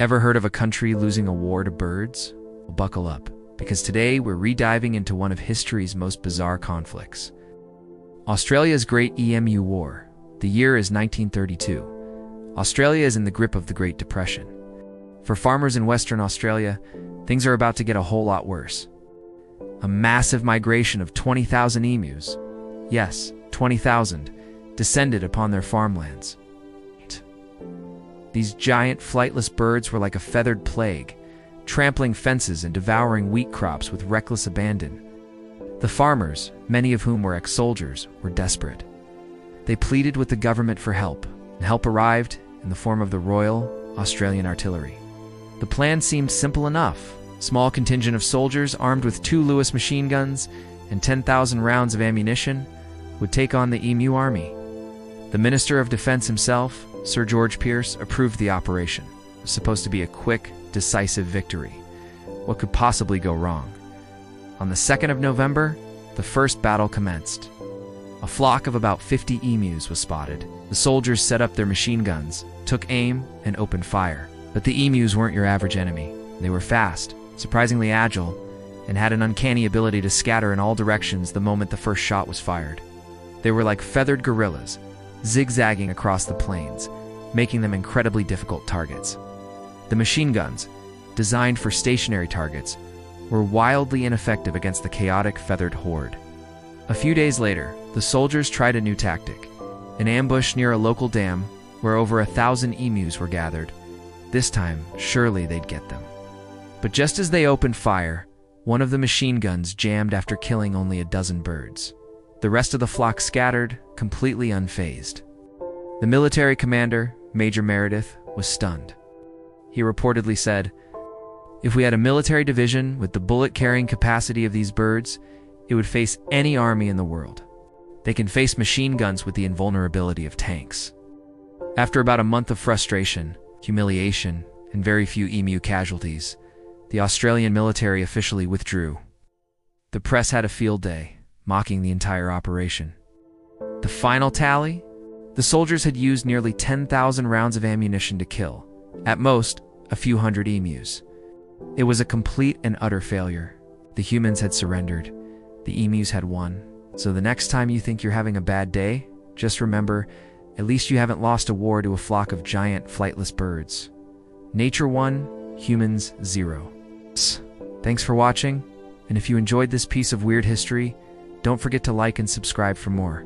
Ever heard of a country losing a war to birds? Well, buckle up, because today we're rediving into one of history's most bizarre conflicts. Australia's Great Emu War. The year is 1932. Australia is in the grip of the Great Depression. For farmers in Western Australia, things are about to get a whole lot worse. A massive migration of 20,000 emus, yes, 20,000, descended upon their farmlands. These giant flightless birds were like a feathered plague, trampling fences and devouring wheat crops with reckless abandon. The farmers, many of whom were ex-soldiers, were desperate. They pleaded with the government for help, and help arrived in the form of the Royal Australian Artillery. The plan seemed simple enough. A small contingent of soldiers armed with 2 Lewis machine guns and 10,000 rounds of ammunition would take on the Emu Army. The Minister of Defense himself, Sir George Pearce, approved the operation. It was supposed to be a quick, decisive victory. What could possibly go wrong? On the 2nd of November, the first battle commenced. A flock of about 50 emus was spotted. The soldiers set up their machine guns, took aim, and opened fire. But the emus weren't your average enemy. They were fast, surprisingly agile, and had an uncanny ability to scatter in all directions the moment the first shot was fired. They were like feathered gorillas, zigzagging across the plains, making them incredibly difficult targets. The machine guns, designed for stationary targets, were wildly ineffective against the chaotic feathered horde. A few days later, the soldiers tried a new tactic, an ambush near a local dam where over 1,000 emus were gathered. This time, surely they'd get them. But just as they opened fire, one of the machine guns jammed after killing only a dozen birds. The rest of the flock scattered, completely unfazed. The military commander, Major Meredith, was stunned. He reportedly said, "If we had a military division with the bullet-carrying capacity of these birds, it would face any army in the world. They can face machine guns with the invulnerability of tanks." After about a month of frustration, humiliation, and very few emu casualties, the Australian military officially withdrew. The press had a field day, mocking the entire operation. The final tally? The soldiers had used nearly 10,000 rounds of ammunition to kill, at most, a few hundred emus. It was a complete and utter failure. The humans had surrendered. The emus had won. So the next time you think you're having a bad day, just remember, at least you haven't lost a war to a flock of giant flightless birds. Nature won, humans 0. Thanks for watching, and if you enjoyed this piece of weird history, don't forget to like and subscribe for more.